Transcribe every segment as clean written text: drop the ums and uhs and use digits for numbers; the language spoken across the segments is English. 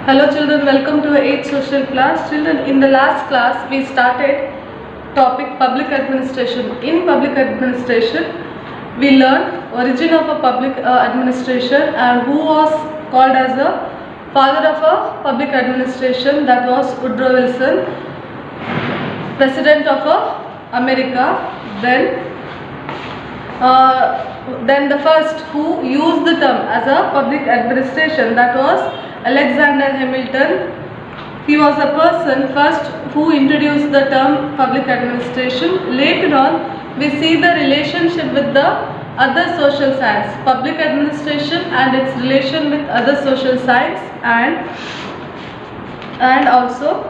Hello children, welcome to our 8th social class. Children, in the last class we started topic public administration. In public administration we learned origin of a public administration and who was called as the father of a public administration, that was Woodrow Wilson, President of America. Then the first who used the term as a public administration, that was Alexander Hamilton. He was a person first who introduced the term public administration. Later on we see the relationship with the other social science, public administration and its relation with other social science, and also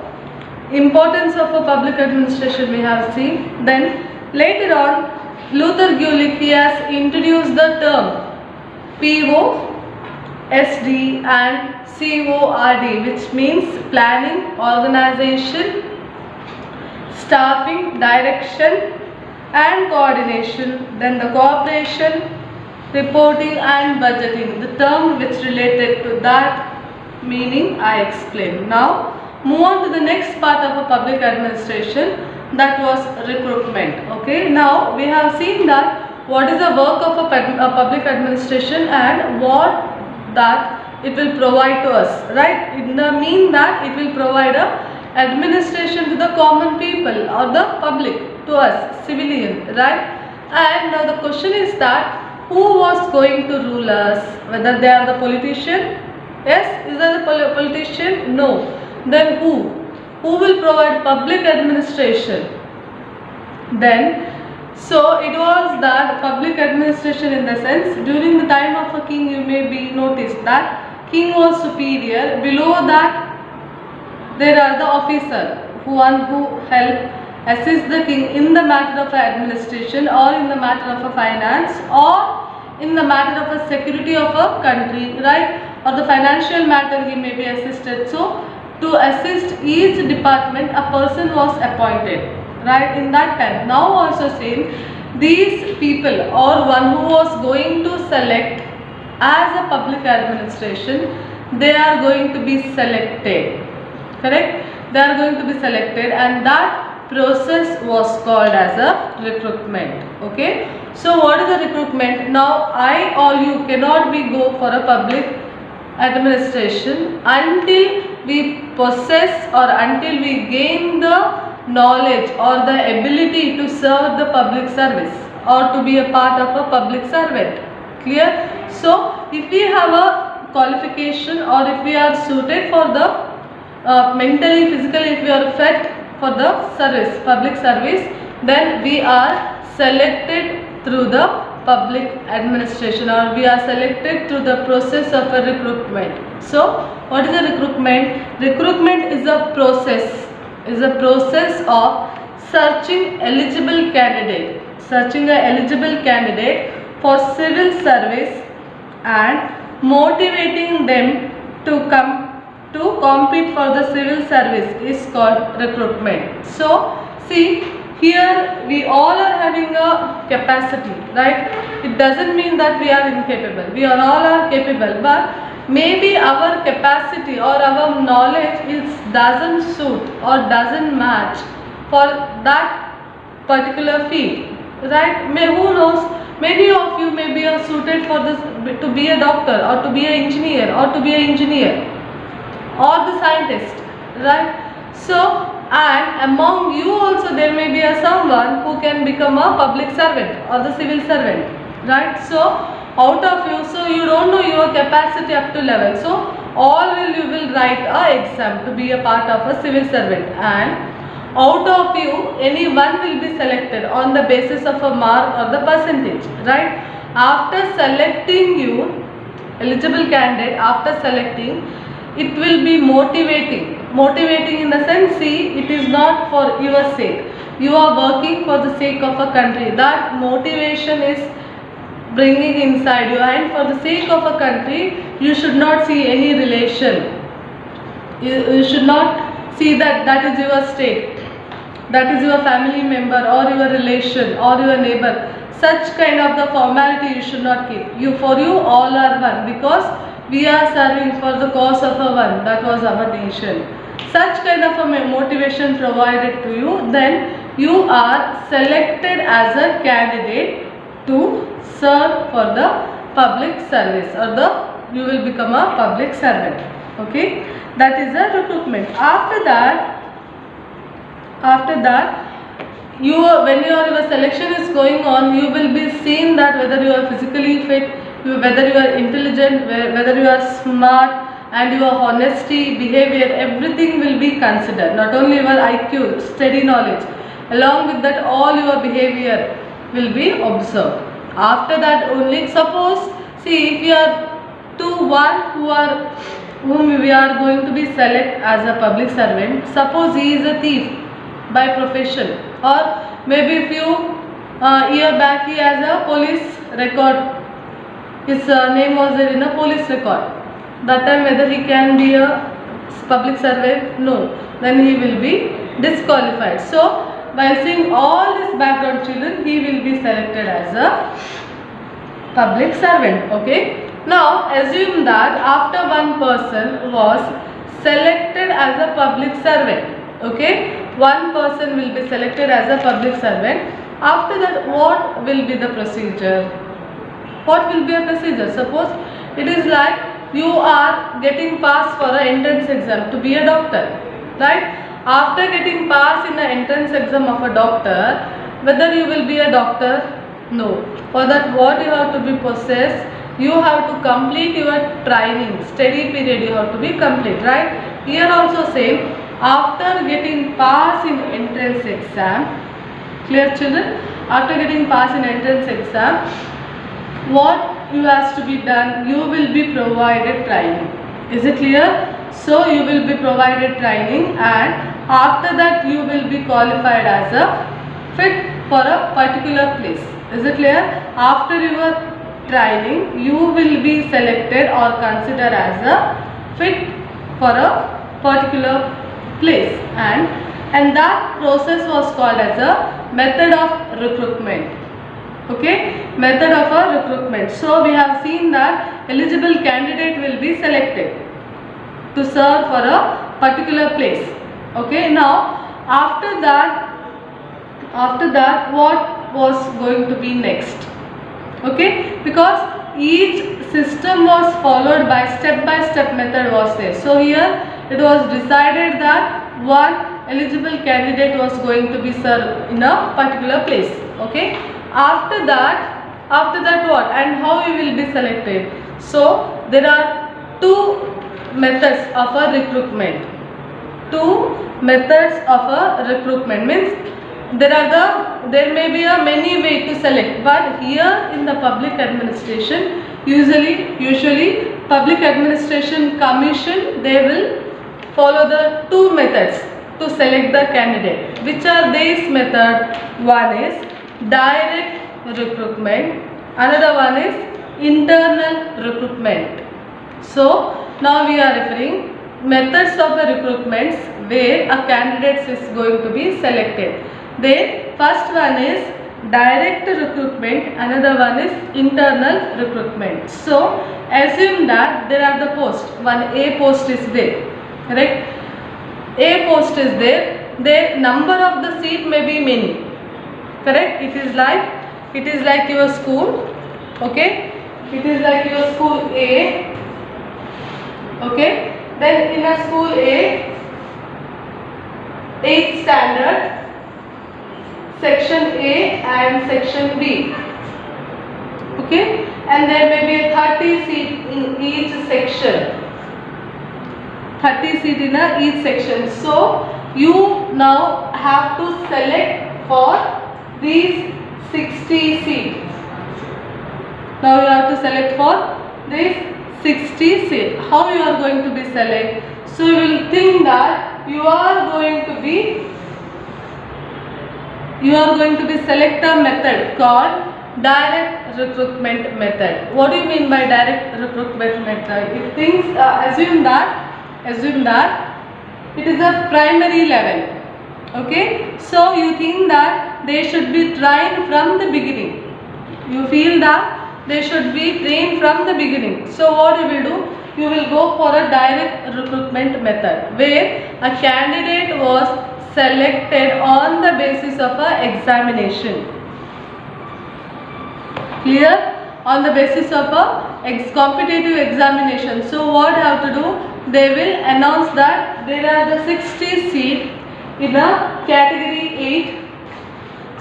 importance of a public administration we have seen. Then later on Luther Gulick, he has introduced the term POSD and CORD, which means planning, organization, staffing, direction and coordination. Then the cooperation, reporting and budgeting, the term which related to that meaning I explained. Now move on to the next part of a public administration, that was recruitment. Okay, now we have seen that what is the work of a public administration and what that it will provide to us, right? In the mean that it will provide a administration to the common people or the public, to us civilian, right? And now the question is that who was going to rule us? Whether they are the politician? Yes, is that the politician? No. Then who will provide public administration? Then so it was that public administration, in the sense during the time of a king, you may be noticed that king was superior. Below that there are the officer who help assist the king in the matter of administration or in the matter of a finance or in the matter of a security of a country, right? Or the financial matter he may be assisted. So to assist each department a person was appointed, right, in that time. Now also same, these people or one who was going to select as a public administration, they are going to be selected, correct? They are going to be selected, and that process was called as a recruitment. Okay, so what is the recruitment? Now I or you cannot be go for a public administration until we possess or until we gain the knowledge or the ability to serve the public service or to be a part of a public servant. Clear? So if we have a qualification or if we are suited for the mentally, physically, if we are fit for the service, public service, then we are selected through the public administration or we are selected through the process of a recruitment. So what is a recruitment? Recruitment is a process of searching eligible candidate, for civil service and motivating them to compete for the civil service is called recruitment. So see, here we all are having a capacity, right? It doesn't mean that we are incapable. We are all are capable, but maybe our capacity or our knowledge doesn't suit or doesn't match for that particular field, right? Who knows? Many of you may be suited for this to be a doctor or to be an engineer or to be an engineer or the scientist, right? So, and among you also there may be someone who can become a public servant or the civil servant, right? So out of you, so you don't know your capacity up to level, so you will write a exam to be a part of a civil servant, and out of you any one will be selected on the basis of a mark or the percentage, right? After selecting you, eligible candidate, after selecting, it will be motivating in the sense, see, it is not for your sake, you are working for the sake of a country. That motivation is bringing inside you, and for the sake of a country you should not see any relation. You should not see that is your state, that is your family member or your relation or your neighbor. Such kind of the formality you should not keep. For you all are one, because we are serving for the cause of a one, that was our nation. Such kind of a motivation provided to you, then you are selected as a candidate to serve for the public service, or you will become a public servant. Okay, that is the recruitment. After that when your selection is going on, you will be seen that whether you are physically fit, whether you are intelligent, whether you are smart, and your honesty, behavior, everything will be considered. Not only your IQ, study knowledge, along with that all your behavior will be observed. After that only, suppose, see, if you are whom we are going to be select as a public servant, suppose he is a thief by profession, or maybe few year back he has a police record, his name was there in a police record. That time whether he can be a public servant? No, then he will be disqualified. So by seeing all this background, children, he will be selected as a public servant. Okay. Now assume that after one person was selected as a public servant. Okay, one person will be selected as a public servant. After that, what will be the procedure? What will be a procedure? Suppose it is like you are getting passed for an entrance exam to be a doctor, right? After getting passed in the entrance exam of a doctor, whether you will be a doctor? No. For that, what you have to be possessed? You have to complete your training, study period you have to be complete, right? Here also same, after getting passed in entrance exam, clear children? After getting passed in entrance exam, what you has to be done? You will be provided training. Is it clear? So you will be provided training, and after that you will be qualified as a fit for a particular place. Is it clear? After your training, you will be selected or considered as a fit for a particular place, and that process was called as a method of recruitment. Okay, method of a recruitment. So we have seen that eligible candidate will be selected to serve for a particular place. Okay, now after that what was going to be next? Okay, because each system was followed by step method was there. So here it was decided that one eligible candidate was going to be served in a particular place. Okay, after that what, and how you will be selected? So there are two methods of a recruitment. Means there may be a many way to select, but here in the public administration, usually public administration commission, they will follow the two methods to select the candidate. Which are these methods? One is direct recruitment, another one is internal recruitment. So now we are referring methods of the recruitments where a candidate is going to be selected. Then first one is direct recruitment, another one is internal recruitment. So assume that there are the posts. One A post is there, correct? A post is there. The number of the seat may be many, correct? It is like your school. Okay, it is like your school A. Okay, then in a school A, 8th standard, section A and section B. Okay, and there may be a 30 seat in each section. 30 seat in each section. So you now have to select for these 60 seats. Now you have to select for these 60 seats. How you are going to be select? So you will think that you are going to be select a method called direct recruitment method. What do you mean by direct recruitment method? If things assume that it is a primary level. Okay, so you think that they should be trained from the beginning. You feel that they should be trained from the beginning. So what you will do? You will go for a direct recruitment method where a candidate was selected on the basis of a examination. Clear? On the basis of a competitive examination. So what have to do? They will announce that there are the 60 seats in a category 8.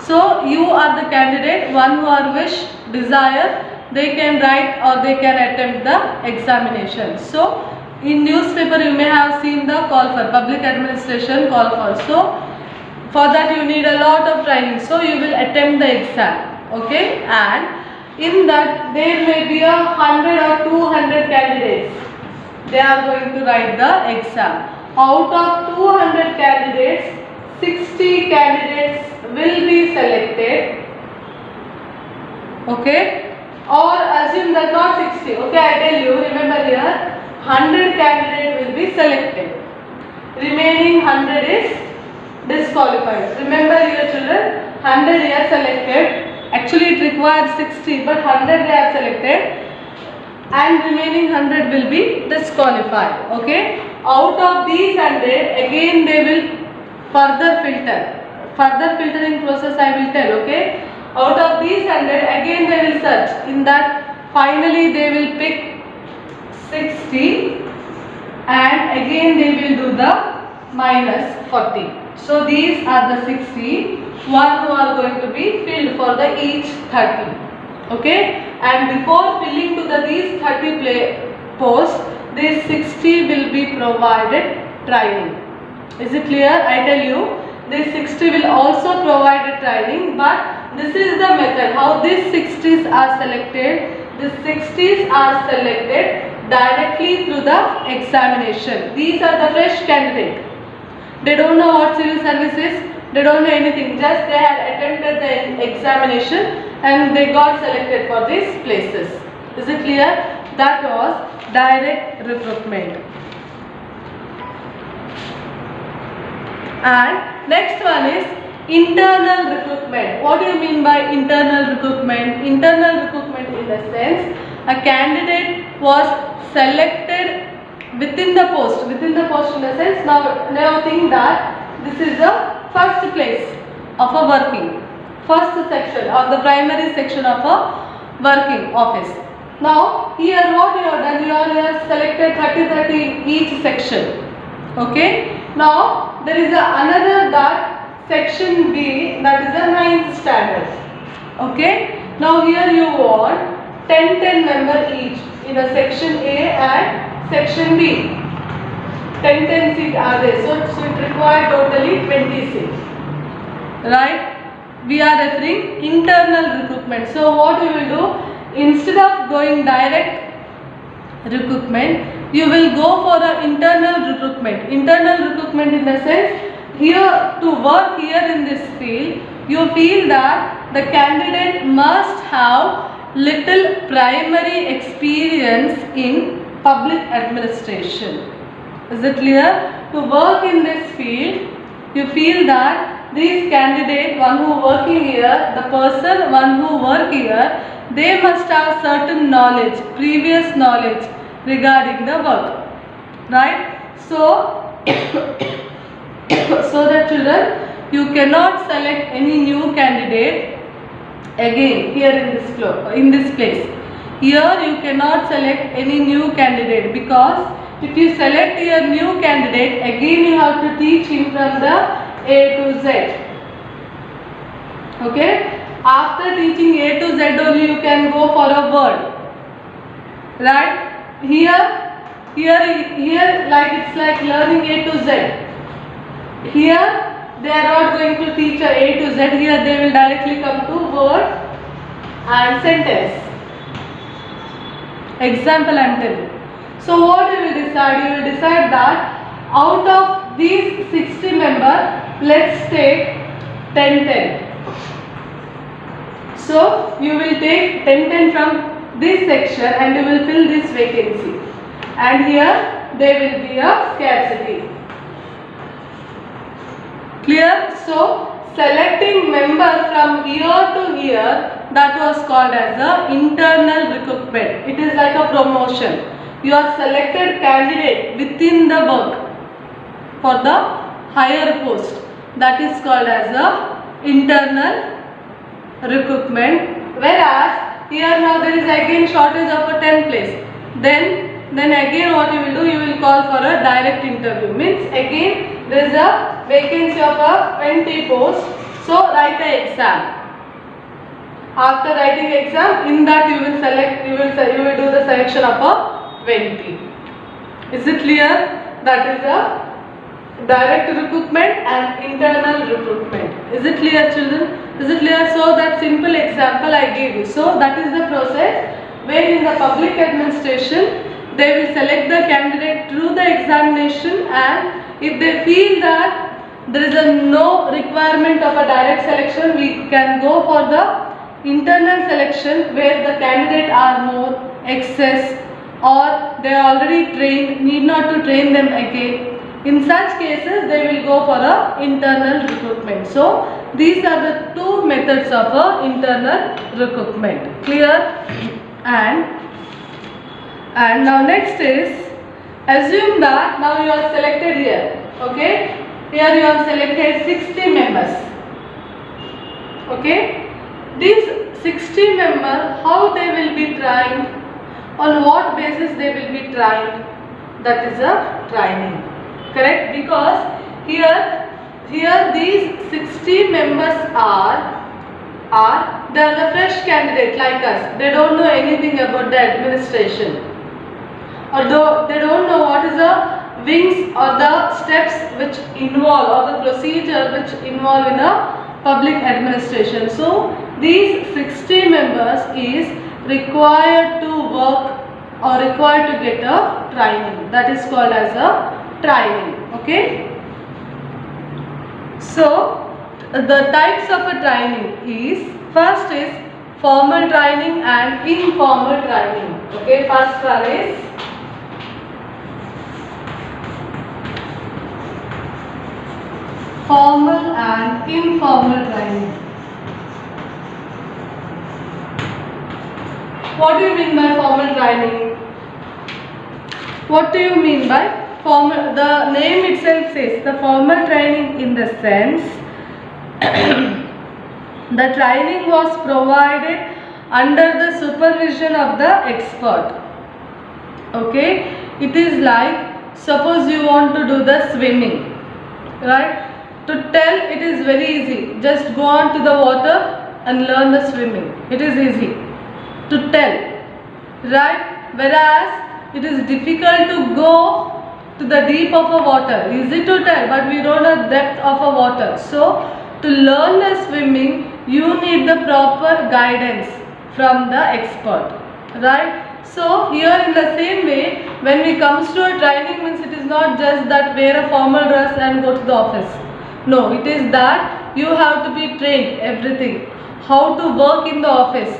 So you are the candidate, one who are wish, desire, they can write or they can attempt the examination. So in newspaper you may have seen the call for public administration call for. So for that you need a lot of training. So you will attempt the exam. Okay, and in that there may be 100 or 200 candidates. They are going to write the exam. Out of 200 candidates, 60 candidates will be selected. Okay, or assume that not 60. Okay, I tell you, remember here 100 candidates will be selected. Remaining 100 is disqualified. Remember here children, 100 are selected. Actually it requires 60, but 100 they are selected and remaining 100 will be disqualified. Okay, out of these 100 again they will further filtering process I will tell. Okay, out of these 100 again they will search. In that finally they will pick 60 and again they will do the minus 40. So these are the 60, one who are going to be filled for the each 30. Okay, and before filling to the these 30 posts, this 60 will be provided training. Is it clear? I tell you, this 60 will also provide a training, but this is the method how these 60s are selected. The 60s are selected directly through the examination. These are the fresh candidates. They don't know what civil service is. They don't know anything. Just they had attempted the examination and they got selected for these places. Is it clear? That was direct recruitment. And next one is internal recruitment. What do you mean by internal recruitment? Internal recruitment in the sense a candidate was selected within the post in the sense now think that this is the first place of a working, first section or the primary section of a working office. Now here what you have done, you have selected 30 each section. Okay, now there is another that section B, that is the 9th standard. Okay, now here you want 10 member each in a section A and section B. 10 seats are there, so it requires totally 20 seats. Right? We are referring internal recruitment. So what you will do, instead of going direct recruitment, you will go for an internal recruitment. Internal recruitment in the sense, here to work here in this field, you feel that the candidate must have little primary experience in public administration. Is it clear? To work in this field, you feel that this candidate, one who working here, the person, one who work here, they must have certain knowledge, previous knowledge regarding the work. Right? So, so that children, you cannot select any new candidate again here in this place. Here you cannot select any new candidate, because if you select your new candidate, again you have to teach him from the A to Z. Okay? After teaching A to Z only you can go for a word. Right? Here like it's like learning A to Z. Here they are not going to teach A to Z. Here they will directly come to word and sentence. Example I am telling. So what you will decide? You will decide that out of these 60 members, let's take 10. So you will take 10 from this section and you will fill this vacancy. And here there will be a scarcity. Clear? So selecting member from year to year, that was called as the internal recruitment. It is like a promotion. You are selected candidate within the work for the higher post. That is called as the internal recruitment. Whereas here now there is again shortage of a 10 place. Then again what you will do, you will call for a direct interview. Means again there is a vacancy of a 20 post. So write an exam. After writing exam, in that you will select, you will do the selection of a 20. Is it clear? That is a direct recruitment and internal recruitment. Is it clear, children? Is it clear? So that simple example I gave you. So that is the process where in the public administration they will select the candidate through the examination, and if they feel that there is no requirement of a direct selection, we can go for the internal selection where the candidate are more excess or they are already trained, need not to train them again. In such cases they will go for a internal recruitment. So these are the two methods of a internal recruitment. Clear? And now next is, assume that now you are selected here. Okay? Here you have selected 60 members. Okay? These 60 members, how they will be trained, on what basis they will be trained, that is a training. Correct? Because here these 60 members they are the fresh candidate like us. They don't know anything about the administration. Although they don't know what is the wings or the steps which involve, or the procedure which involve in a public administration. So these 60 members is required to work or required to get a training. That is called as a training. Okay. So the types of a training is, first is formal training and informal training. Okay. First one is formal and informal training. What do you mean by formal training? What do you mean by formal? The name itself says the formal training, in the sense the training was provided under the supervision of the expert. Okay, it is like, suppose you want to do the swimming, right? To tell, it is very easy. Just go on to the water and learn the swimming. It is easy to tell, right? Whereas it is difficult to go to the deep of a water. Easy to tell, but we don't know depth of a water. So to learn the swimming, you need the proper guidance from the expert, right? So here in the same way, when we comes to a training, means it is not just that wear a formal dress and go to the office. No, it is that you have to be trained everything. How to work in the office,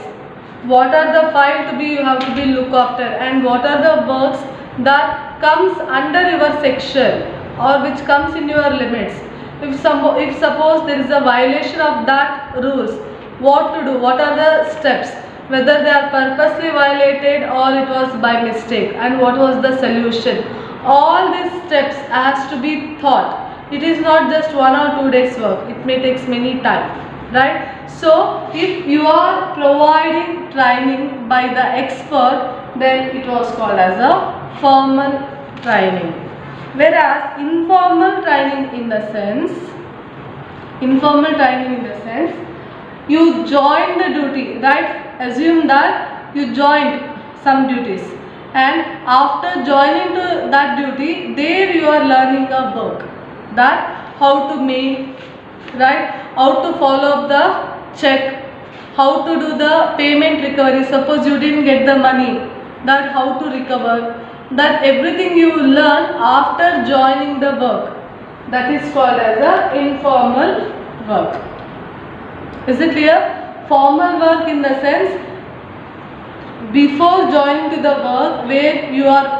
what are the files to be, you have to be look after, and what are the works that comes under your section or which comes in your limits. If suppose there is a violation of that rules, what to do, what are the steps, whether they are purposely violated or it was by mistake, and what was the solution. All these steps has to be thought. It is not just 1 or 2 days work, it may take many time, right? So if you are providing training by the expert, then it was called as a formal training. Whereas informal training in the sense, you join the duty, right? Assume that you joined some duties, and after joining to that duty, there you are learning a work, that how to make, right? How to follow up the check, how to do the payment recovery. Suppose you didn't get the money, that how to recover. That everything you learn after joining the work. That is called as a informal work. Is it clear? Formal work in the sense, before joining to the work, where you are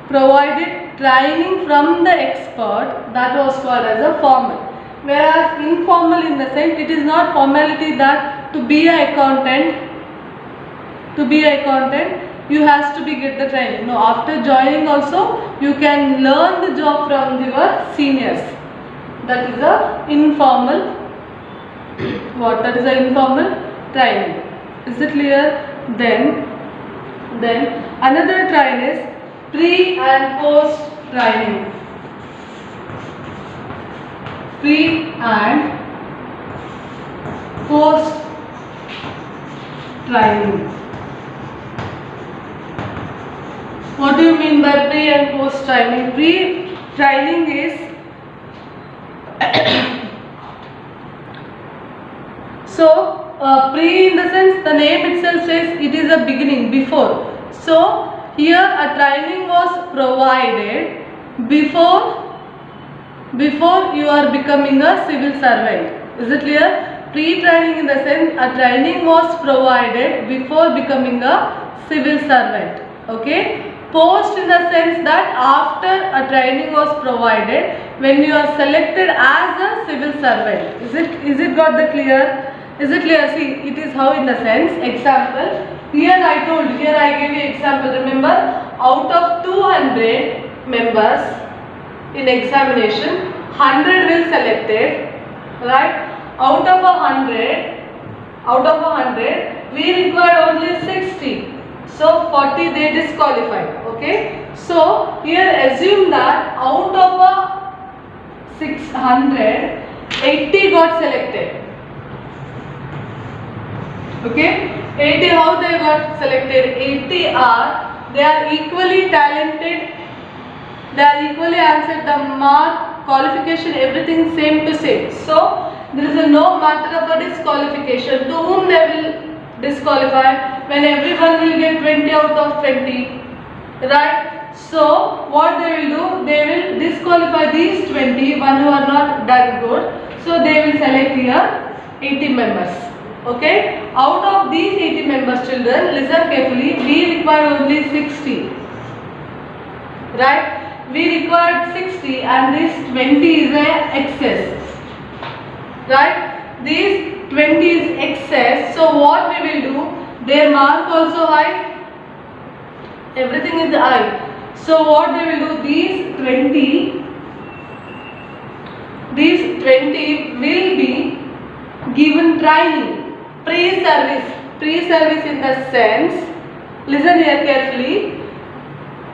provided training from the expert, that was called as a formal. Whereas informal in the sense, it is not formality that to be an accountant, you has to be get the training. No, after joining also you can learn the job from your seniors. That is a informal what? That is a informal training. Is it clear? Then another training is pre and post training. Pre and post training. What do you mean by pre and post training? Pre training is pre in the sense the name itself says it is a beginning, before. So here a training was provided before you are becoming a civil servant. Is it clear? Pre-training in the sense a training was provided before becoming a civil servant. Okay. Post in the sense that after a training was provided when you are selected as a civil servant. Is it got the clear? Is it clear? See, it is how in the sense. Example. Here I gave you example. Remember, out of 200 members in examination, 100 will selected, right? Out of 100, we require only 60. So 40 they disqualified. Okay. So here assume that out of a 600, 80 got selected. Okay. 80 how they got selected? 80 they are equally talented. They are equally answered the mark, qualification, everything same to same. So there is no matter of a disqualification. To whom they will disqualify? When everyone will get 20 out of 20, right? So what they will do? They will disqualify these 20, one who are not that good. So they will select here 80 members. Okay? Out of these 80 members, children, listen carefully. We require only 60. Right? We required 60 and this 20 is a excess. Right? This 20 is excess. So what we will do? Their mark also high. Everything is high. So what they will do? These 20 will be given training. Pre-service in the sense, listen here carefully,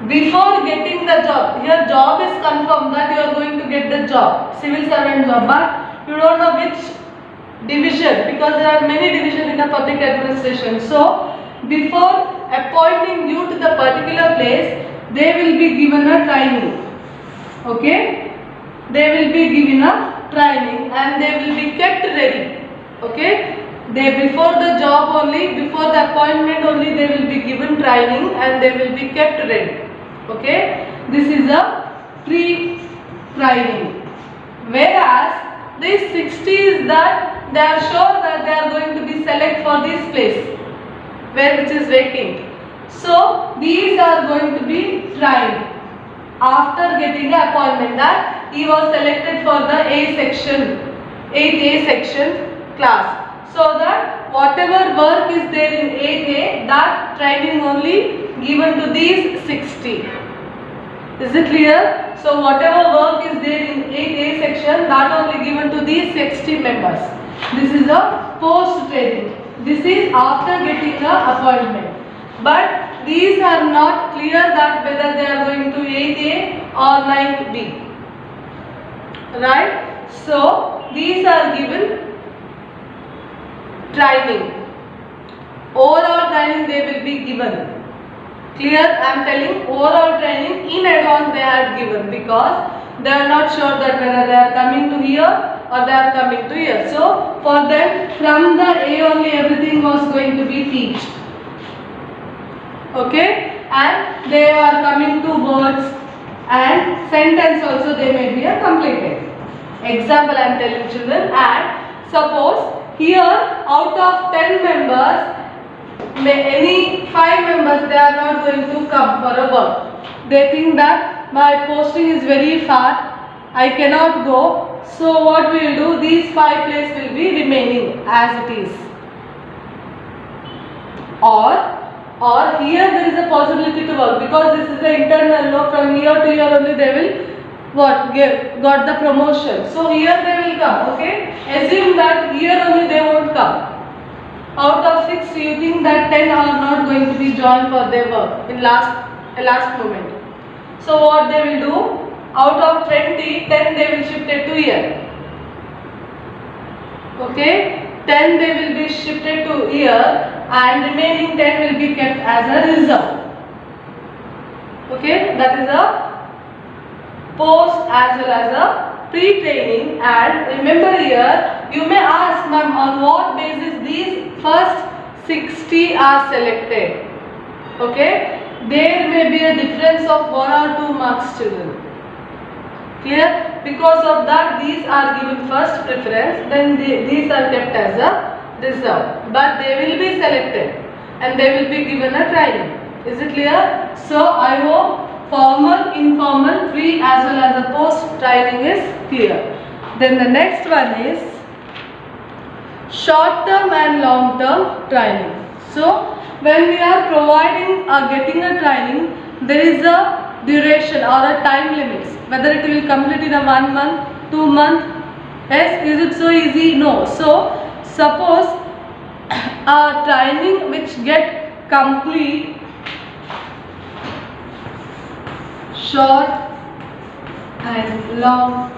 before getting the job. Your job is confirmed that you are going to get the job, civil servant job, but you don't know which division, because there are many divisions in the public administration. So before appointing you to the particular place, they will be given a training. Okay, they will be given a training and they will be kept ready. Okay, they before the job only, before the appointment only, they will be given training and they will be kept ready. Okay, this is a pre-training. Whereas this 60 is that they are sure that they are going to be select for this place which is vacant. So these are going to be trained after getting the appointment that he was selected for the A section, 8A section class. So that whatever work is there in 8A, that training only given to these 60. Is it clear? So whatever work is there in 8A section, that only given to these 60 members. This is a post training. This is after getting the appointment. But these are not clear that whether they are going to 8A or 9B. Right? So these are given training. Overall training they will be given. Clear? I am telling overall training in advance they are given, because they are not sure that whether they are coming to here or they are coming to here. So for them from the A only everything was going to be taught. Okay, and they are coming to words and sentence also they may be completed. Example I am telling children, and suppose here out of 10 members, any 5 members they are not going to come for a work. They think that my posting is very far, I cannot go. So what we will do, these 5 places will be remaining as it is. or here there is a possibility to work, because this is the internal, no, from year to year only they will got the promotion. So here they will come. Okay, assume that here only they won't come. Out of 6, you think that 10 are not going to be joined for their work in last moment. So what they will do? Out of 20, 10 they will shift it to here. Okay, 10 they will be shifted to here, and remaining 10 will be kept as a reserve. Okay, that is a post as well as a pre-training. And remember here, you may ask, ma'am, on what basis these first 60 are selected? Okay, there may be a difference of 1 or 2 marks, children. Clear? Because of that, these are given first preference, then these are kept as a reserve, but they will be selected and they will be given a training. Is it clear? So I hope formal, informal, pre as well as a post training is clear. Then the next one is short term and long term training. So when we are providing or getting a training, there is a duration or a time limits, whether it will complete in a 1 month, 2 month. Yes, is it so easy? No. So suppose a training which get complete short and long,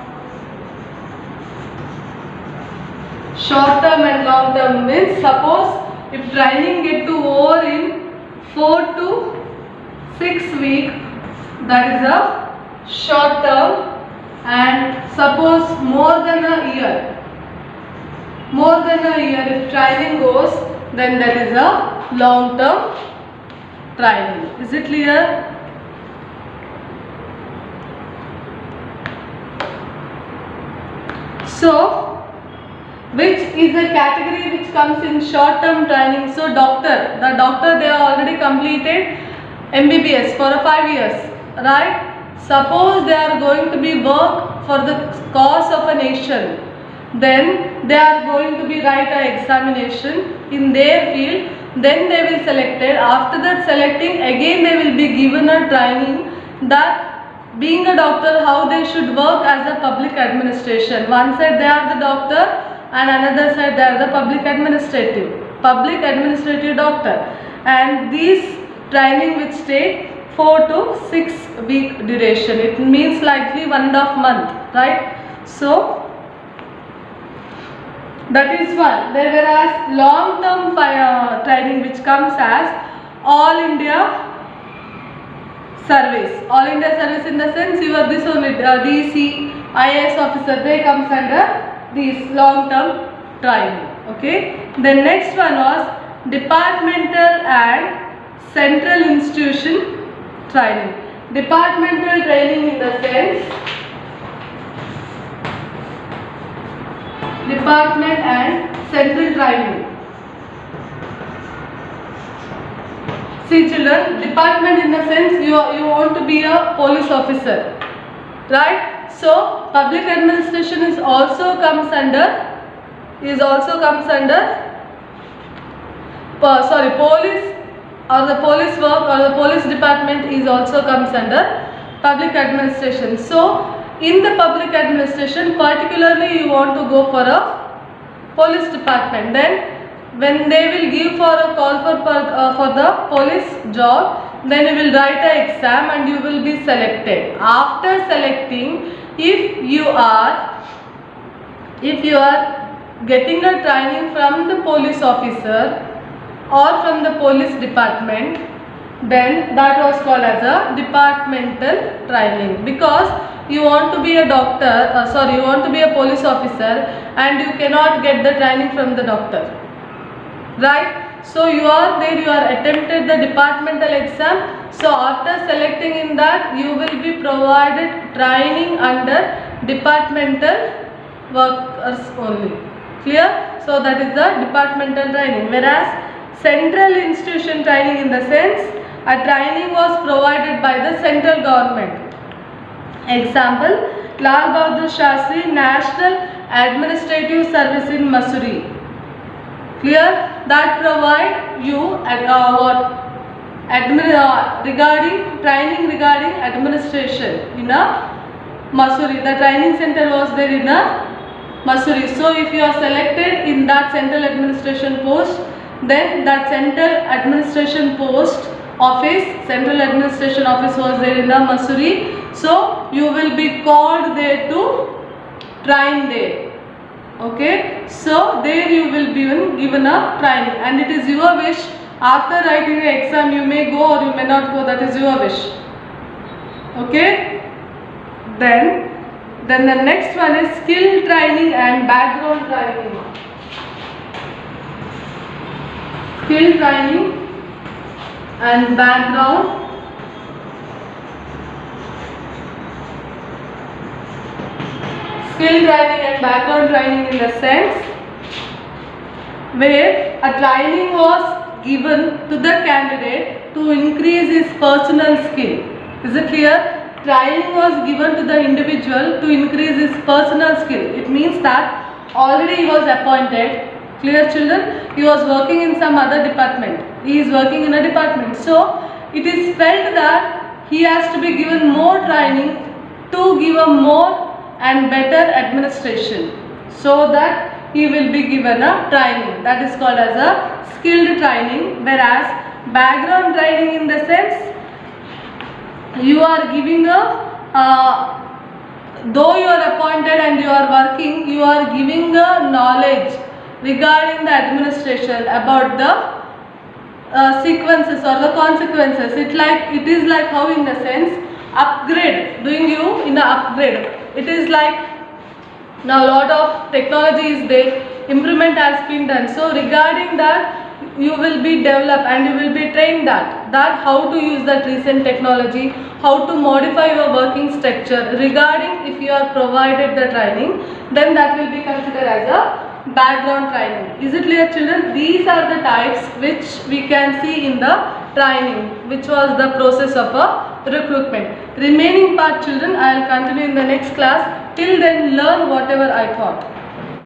short term and long term means, suppose if training get to over in 4 to 6 weeks, that is a short term, and suppose more than a year if training goes, then that is a long term training. Is it clear? So which is a category which comes in short term training? So the doctor they have already completed MBBS for 5 years, right? Suppose they are going to be work for the cause of a nation, then they are going to be write a examination in their field, then they will selected. After that selecting, again they will be given a training that being a doctor, how they should work as a public administration. One side they are the doctor and another side they are the public administrative doctor, and these training which take 4 to 6 week duration. It means likely 1.5 month, right? So that is one. Whereas long term training which comes as all India service. All India service in the sense you are this only DC, IAS officer, they comes under this long term training. Okay. The next one was departmental and central institution training. Departmental training in the sense department and central training. See children, department in the sense you want to be a police officer, right? So public administration is also comes under police or the police work or the police department is also comes under public administration. So in the public administration, particularly you want to go for a police department, then when they will give for a call for the police job, then you will write an exam and you will be selected. After selecting, if you are getting a training from the police officer or from the police department, then that was called as a departmental training, because you want to be a you want to be a police officer and you cannot get the training from the doctor, right? So you are attempted the departmental exam. So after selecting in that, you will be provided training under departmental workers only. Clear? So that is the departmental training. Whereas central institution training in the sense a training was provided by the central government. Example, Lal Bahadur Shastri National Administrative Service in Mussoorie. Clear? that provide you regarding training regarding administration in a Mussoorie. The training center was there in a Mussoorie. So if you are selected in that central administration post, then that central administration office was there in a Mussoorie. So you will be called there to train there. Okay, so there you will be given a training, and it is your wish. After writing the exam, you may go or you may not go. That is your wish. Okay. Then the next one is skill training and background training. Skill training and background. Skill training and background training in the sense where a training was given to the candidate to increase his personal skill. Is it clear? Training was given to the individual to increase his personal skill. It means that already he was appointed. Clear, children? He was working in some other department. He is working in a department. So it is felt that he has to be given more training to give a more and better administration, so that he will be given a training. That is called as a skilled training. Whereas background training in the sense you are giving though you are appointed and you are working, you are giving a knowledge regarding the administration about the sequences or the consequences. It is like how in the sense upgrade, doing you in the upgrade. It is like now a lot of technology is there, improvement has been done. So regarding that, you will be developed and you will be trained that how to use that recent technology, how to modify your working structure. Regarding if you are provided the training, then that will be considered as a background training. Is it clear, children? These are the types which we can see in the training, which was the process of a recruitment. Remaining part, children, I will continue in the next class. Till then, learn whatever I taught.